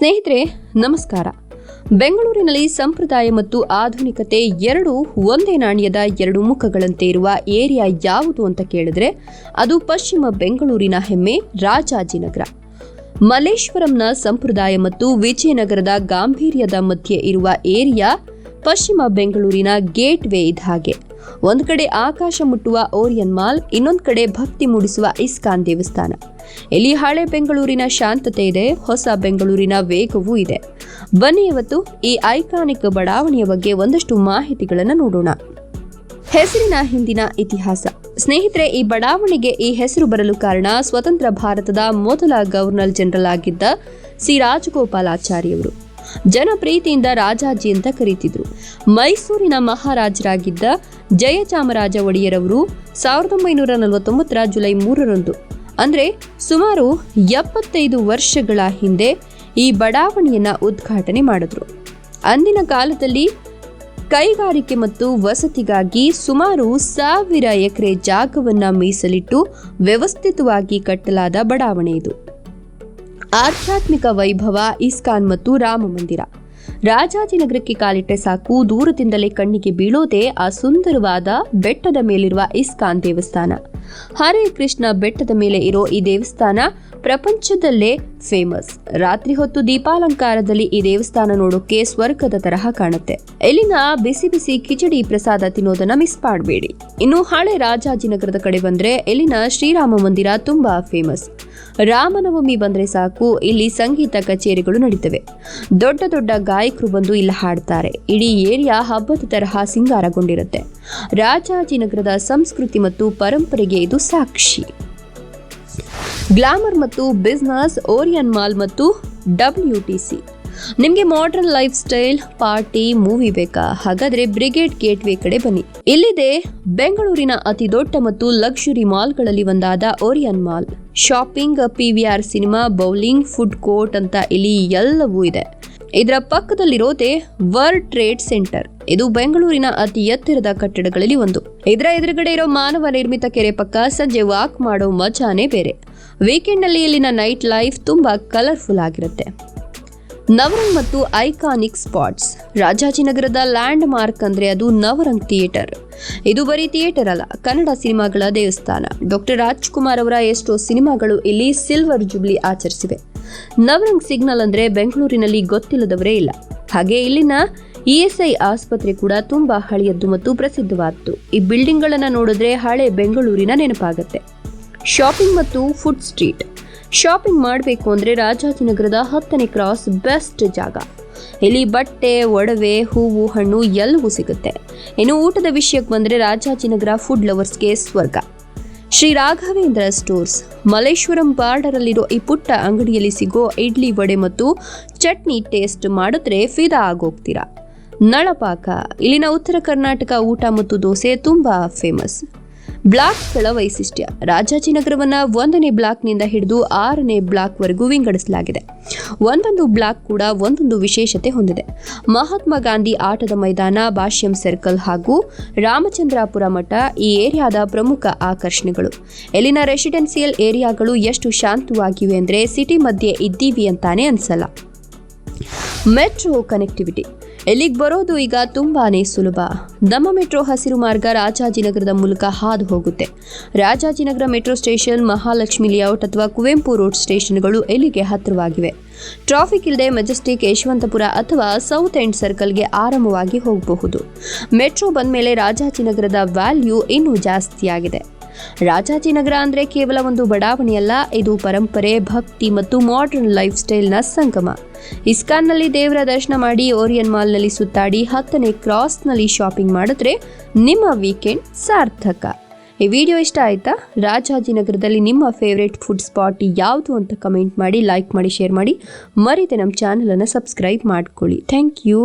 ಸ್ನೇಹಿತರೆ ನಮಸ್ಕಾರ. ಬೆಂಗಳೂರಿನಲ್ಲಿ ಸಂಪ್ರದಾಯ ಮತ್ತು ಆಧುನಿಕತೆ ಎರಡೂ ಒಂದೇ ನಾಣ್ಯದ ಎರಡು ಮುಖಗಳಂತೆ ಇರುವ ಏರಿಯಾ ಯಾವುದು ಅಂತ ಕೇಳಿದ್ರೆ ಅದು ಪಶ್ಚಿಮ ಬೆಂಗಳೂರಿನ ಹೆಮ್ಮೆ ರಾಜಾಜಿನಗರ. ಮಲ್ಲೇಶ್ವರಂನ ಸಂಪ್ರದಾಯ ಮತ್ತು ವಿಜಯನಗರದ ಗಾಂಭೀರ್ಯದ ಮಧ್ಯೆ ಇರುವ ಏರಿಯಾ ಪಶ್ಚಿಮ ಬೆಂಗಳೂರಿನ ಗೇಟ್ ವೇ ಇದ್ದ ಹಾಗೆ. ಒಂದು ಕಡೆ ಆಕಾಶ ಮುಟ್ಟುವ ಓರಿಯನ್ ಮಾಲ್, ಇನ್ನೊಂದು ಕಡೆ ಭಕ್ತಿ ಮೂಡಿಸುವ ಇಸ್ಕಾನ್ ದೇವಸ್ಥಾನ. ಇಲ್ಲಿ ಹಳೆ ಬೆಂಗಳೂರಿನ ಶಾಂತತೆ ಇದೆ, ಹೊಸ ಬೆಂಗಳೂರಿನ ವೇಗವೂ ಇದೆ. ಬನ್ನಿ ಇವತ್ತು ಈ ಐಕಾನಿಕ್ ಬಡಾವಣೆಯ ಬಗ್ಗೆ ಒಂದಷ್ಟು ಮಾಹಿತಿಗಳನ್ನು ನೋಡೋಣ. ಹೆಸರಿನ ಹಿಂದಿನ ಇತಿಹಾಸ. ಸ್ನೇಹಿತರೆ, ಈ ಬಡಾವಣೆಗೆ ಈ ಹೆಸರು ಬರಲು ಕಾರಣ ಸ್ವತಂತ್ರ ಭಾರತದ ಮೊದಲ ಗವರ್ನರ್ ಜನರಲ್ ಆಗಿದ್ದ ಸಿ ರಾಜಗೋಪಾಲಾಚಾರಿಯವರು. ಜನಪ್ರೀತಿಯಿಂದ ರಾಜಾಜಿ ಅಂತ ಕರೀತಿದ್ರು. ಮೈಸೂರಿನ ಮಹಾರಾಜರಾಗಿದ್ದ ಜಯಚಾಮರಾಜ ಒಡೆಯರವರು 1949 ಜುಲೈ 3 ಅಂದ್ರೆ ಸುಮಾರು 75 ವರ್ಷಗಳ ಹಿಂದೆ ಈ ಬಡಾವಣೆಯನ್ನ ಉದ್ಘಾಟನೆ ಮಾಡಿದ್ರು. ಅಂದಿನ ಕಾಲದಲ್ಲಿ ಕೈಗಾರಿಕೆ ಮತ್ತು ವಸತಿಗಾಗಿ ಸುಮಾರು 1000 ಎಕರೆ ಜಾಗವನ್ನ ಮೀಸಲಿಟ್ಟು ವ್ಯವಸ್ಥಿತವಾಗಿ ಕಟ್ಟಲಾದ ಬಡಾವಣೆ ಇದು. ಆಧ್ಯಾತ್ಮಿಕ ವೈಭವ, ಇಸ್ಕಾನ್ ಮತ್ತು ರಾಮ ಮಂದಿರ. ರಾಜಾಜಿನಗರಕ್ಕೆ ಕಾಲಿಟ್ಟರೆ ಸಾಕು, ದೂರದಿಂದಲೇ ಕಣ್ಣಿಗೆ ಬೀಳೋದೇ ಆ ಸುಂದರವಾದ ಬೆಟ್ಟದ ಮೇಲಿರುವ ಇಸ್ಕಾನ್ ದೇವಸ್ಥಾನ. ಹರೇ ಕೃಷ್ಣ ಬೆಟ್ಟದ ಮೇಲೆ ಇರೋ ಈ ದೇವಸ್ಥಾನ ಪ್ರಪಂಚದಲ್ಲೇ ಫೇಮಸ್. ರಾತ್ರಿ ಹೊತ್ತು ದೀಪಾಲಂಕಾರದಲ್ಲಿ ಈ ದೇವಸ್ಥಾನ ನೋಡೋಕೆ ಸ್ವರ್ಗದ ತರಹ ಕಾಣುತ್ತೆ. ಇಲ್ಲಿನ ಬಿಸಿ ಬಿಸಿ ಕಿಚಡಿ ಪ್ರಸಾದ ತಿನ್ನೋದನ್ನ ಮಿಸ್ ಮಾಡಬೇಡಿ. ಇನ್ನು ಹಳೆ ರಾಜಾಜಿನಗರದ ಕಡೆ ಬಂದ್ರೆ ಇಲ್ಲಿನ ಶ್ರೀರಾಮ ಮಂದಿರ ತುಂಬಾ ಫೇಮಸ್. ರಾಮನವಮಿ ಬಂದ್ರೆ ಸಾಕು, ಇಲ್ಲಿ ಸಂಗೀತ ಕಚೇರಿಗಳು ನಡೀತವೆ. ದೊಡ್ಡ ದೊಡ್ಡ ಗಾಯಕರು ಬಂದು ಇಲ್ಲಿ ಹಾಡ್ತಾರೆ. ಇಡೀ ಏರಿಯಾ ಹಬ್ಬದ ತರಹ ಸಿಂಗಾರಗೊಂಡಿರುತ್ತೆ. ರಾಜಾಜಿನಗರದ ಸಂಸ್ಕೃತಿ ಮತ್ತು ಪರಂಪರೆಗೆ ಇದು ಸಾಕ್ಷಿ. ಗ್ಲಾಮರ್ ಮತ್ತು ಬಿಸ್ನೆಸ್, ಓರಿಯನ್ ಮಾಲ್ ಮತ್ತು WTC. ನಿಮ್ಗೆ modern life style, party, movie ಬೇಕಾ? ಹಾಗಾದ್ರೆ ಬ್ರಿಗೇಡ್ ಗೇಟ್ ವೇ ಕಡೆ ಬನ್ನಿ. ಇಲ್ಲಿದೆ ಬೆಂಗಳೂರಿನ ಅತಿ ದೊಡ್ಡ ಮತ್ತು ಲಕ್ಸುರಿ ಮಾಲ್ಗಳಲ್ಲಿ ಒಂದಾದ Orion mall. Shopping, PVR cinema, bowling, food court ಅಂತ ಇಲ್ಲಿ ಎಲ್ಲವೂ ಇದೆ. ಇದರ ಪಕ್ಕದಲ್ಲಿರೋದೇ ವರ್ಲ್ಡ್ ಟ್ರೇಡ್ ಸೆಂಟರ್. ಇದು ಬೆಂಗಳೂರಿನ ಅತಿ ಎತ್ತರದ ಕಟ್ಟಡಗಳಲ್ಲಿ ಒಂದು. ಇದರ ಎದುರುಗಡೆ ಇರೋ ಮಾನವ ನಿರ್ಮಿತ ಕೆರೆ ಪಕ್ಕ ಸಂಜೆ ವಾಕ್ ಮಾಡೋ ಮಜಾನೇ ಬೇರೆ. ವೀಕೆಂಡ್ ನಲ್ಲಿ ಇಲ್ಲಿನ ನೈಟ್ ಲೈಫ್ ತುಂಬಾ ಕಲರ್ಫುಲ್ ಆಗಿರುತ್ತೆ. ನವರಂಗ್ ಮತ್ತು ಐಕಾನಿಕ್ ಸ್ಪಾಟ್ಸ್. ರಾಜಾಜಿನಗರದ ಲ್ಯಾಂಡ್ ಮಾರ್ಕ್ ಅಂದ್ರೆ ಅದು ನವರಂಗ್ ಥಿಯೇಟರ್. ಇದು ಬರೀ ಥಿಯೇಟರ್ ಅಲ್ಲ, ಕನ್ನಡ ಸಿನಿಮಾಗಳ ದೇವಸ್ಥಾನ. ಡಾಕ್ಟರ್ ರಾಜ್ಕುಮಾರ್ ಅವರ ಎಷ್ಟೋ ಸಿನಿಮಾಗಳು ಇಲ್ಲಿ ಸಿಲ್ವರ್ ಜುಬ್ಲಿ ಆಚರಿಸಿವೆ. ನವರಂಗ್ ಸಿಗ್ನಲ್ ಅಂದ್ರೆ ಬೆಂಗಳೂರಿನಲ್ಲಿ ಗೊತ್ತಿಲ್ಲದವರೇ ಇಲ್ಲ. ಹಾಗೆ ಇಲ್ಲಿನ ESI ಆಸ್ಪತ್ರೆ ಕೂಡ ತುಂಬಾ ಹಳೆಯದ್ದು ಮತ್ತು ಪ್ರಸಿದ್ಧವಾದ್ದು. ಈ ಬಿಲ್ಡಿಂಗ್ ಗಳನ್ನ ನೋಡಿದ್ರೆ ಹಳೆ ಬೆಂಗಳೂರಿನ ನೆನಪಾಗುತ್ತೆ. ಶಾಪಿಂಗ್ ಮತ್ತು ಫುಡ್ ಸ್ಟ್ರೀಟ್. ಶಾಪಿಂಗ್ ಮಾಡಬೇಕು ಅಂದ್ರೆ ರಾಜಾಜಿನಗರದ 10ನೇ ಕ್ರಾಸ್ ಬೆಸ್ಟ್ ಜಾಗ. ಇಲ್ಲಿ ಬಟ್ಟೆ, ಒಡವೆ, ಹೂವು, ಹಣ್ಣು ಎಲ್ಲವೂ ಸಿಗುತ್ತೆ. ಇನ್ನು ಊಟದ ವಿಷಯಕ್ಕೆ ಬಂದ್ರೆ ರಾಜಾಜಿನಗರ ಫುಡ್ ಲವರ್ಸ್ಗೆ ಸ್ವರ್ಗ. ಶ್ರೀ ರಾಘವೇಂದ್ರ ಸ್ಟೋರ್ಸ್. ಮಲ್ಲೇಶ್ವರಂ ಬಾರ್ಡರ್ ಅಲ್ಲಿರೋ ಈ ಪುಟ್ಟ ಅಂಗಡಿಯಲ್ಲಿ ಸಿಗೋ ಇಡ್ಲಿ, ವಡೆ ಮತ್ತು ಚಟ್ನಿ ಟೇಸ್ಟ್ ಮಾಡಿದ್ರೆ ಫಿದಾ ಆಗೋಗ್ತೀರಾ. ನಳಪಾಕ. ಇಲ್ಲಿನ ಉತ್ತರ ಕರ್ನಾಟಕ ಊಟ ಮತ್ತು ದೋಸೆ ತುಂಬಾ ಫೇಮಸ್. ಬ್ಲಾಕ್ಗಳ ವೈಶಿಷ್ಟ್ಯ. ರಾಜಾಜಿನಗರವನ್ನ 1ನೇ ಬ್ಲಾಕ್ನಿಂದ ಹಿಡಿದು 6ನೇ ಬ್ಲಾಕ್ ವರೆಗೂ ವಿಂಗಡಿಸಲಾಗಿದೆ. ಒಂದೊಂದು ಬ್ಲಾಕ್ ಕೂಡ ಒಂದೊಂದು ವಿಶೇಷತೆ ಹೊಂದಿದೆ. ಮಹಾತ್ಮ ಗಾಂಧಿ ಆಟದ ಮೈದಾನ, ಭಾಷ್ಯಂ ಸರ್ಕಲ್ ಹಾಗೂ ರಾಮಚಂದ್ರಾಪುರ ಮಠ ಈ ಏರಿಯಾದ ಪ್ರಮುಖ ಆಕರ್ಷಣೆಗಳು. ಇಲ್ಲಿನ ರೆಸಿಡೆನ್ಸಿಯಲ್ ಏರಿಯಾಗಳು ಎಷ್ಟು ಶಾಂತವಾಗಿವೆ ಅಂದ್ರೆ ಸಿಟಿ ಮಧ್ಯೆ ಇದ್ದೀವಿ ಅಂತಾನೆ ಅನ್ಸಲ್ಲ. Metro connectivity. ಇಲ್ಲಿಗೆ ಬರೋದು ಈಗ ತುಂಬಾನೇ ಸುಲಭ. ನಮ್ಮ ಮೆಟ್ರೋ ಹಸಿರು ಮಾರ್ಗ ರಾಜಾಜಿನಗರದ ಮೂಲಕ ಹಾದು ಹೋಗುತ್ತೆ. Rajajinagar metro station, Mahalakshmi layout ಅಥವಾ ಕುವೆಂಪು ರೋಡ್ ಸ್ಟೇಷನ್ಗಳು ಇಲ್ಲಿಗೆ ಹತ್ತಿರವಾಗಿವೆ. ಟ್ರಾಫಿಕ್ ಇಲ್ಲದೆ ಮೆಜೆಸ್ಟಿಕ್, ಯಶವಂತಪುರ ಅಥವಾ ಸೌತ್ ಎಂಡ್ ಸರ್ಕಲ್ಗೆ ಆರಾಮವಾಗಿ ಹೋಗಬಹುದು. ಮೆಟ್ರೋ ಬಂದ ಮೇಲೆ ರಾಜಾಜಿನಗರದ ವ್ಯಾಲ್ಯೂ ಇನ್ನೂ ಜಾಸ್ತಿಯಾಗಿದೆ. ರಾಜಾಜಿನಗರ ಅಂದ್ರೆ ಕೇವಲ ಒಂದು ಬಡಾವಣೆಯಲ್ಲ, ಇದು ಪರಂಪರೆ, ಭಕ್ತಿ ಮತ್ತು ಮಾಡರ್ನ್ ಲೈಫ್ ಸ್ಟೈಲ್ನ ಸಂಗಮ. ಇಸ್ಕಾನ್ನಲ್ಲಿ ದೇವರ ದರ್ಶನ ಮಾಡಿ, ಓರಿಯನ್ ಮಾಲ್ನಲ್ಲಿ ಸುತ್ತಾಡಿ, 10ನೇ ಕ್ರಾಸ್ನಲ್ಲಿ ಶಾಪಿಂಗ್ ಮಾಡಿದ್ರೆ ನಿಮ್ಮ ವೀಕೆಂಡ್ ಸಾರ್ಥಕ. ಈ ವಿಡಿಯೋ ಇಷ್ಟ ಆಯ್ತಾ? ರಾಜಾಜಿನಗರದಲ್ಲಿ ನಿಮ್ಮ ಫೇವ್ರೇಟ್ ಫುಡ್ ಸ್ಪಾಟ್ ಯಾವುದು ಅಂತ ಕಮೆಂಟ್ ಮಾಡಿ, ಲೈಕ್ ಮಾಡಿ, ಶೇರ್ ಮಾಡಿ. ಮರೀದೆ ನಮ್ಮ ಚಾನಲನ್ನು ಸಬ್ಸ್ಕ್ರೈಬ್ ಮಾಡ್ಕೊಳ್ಳಿ. Thank you.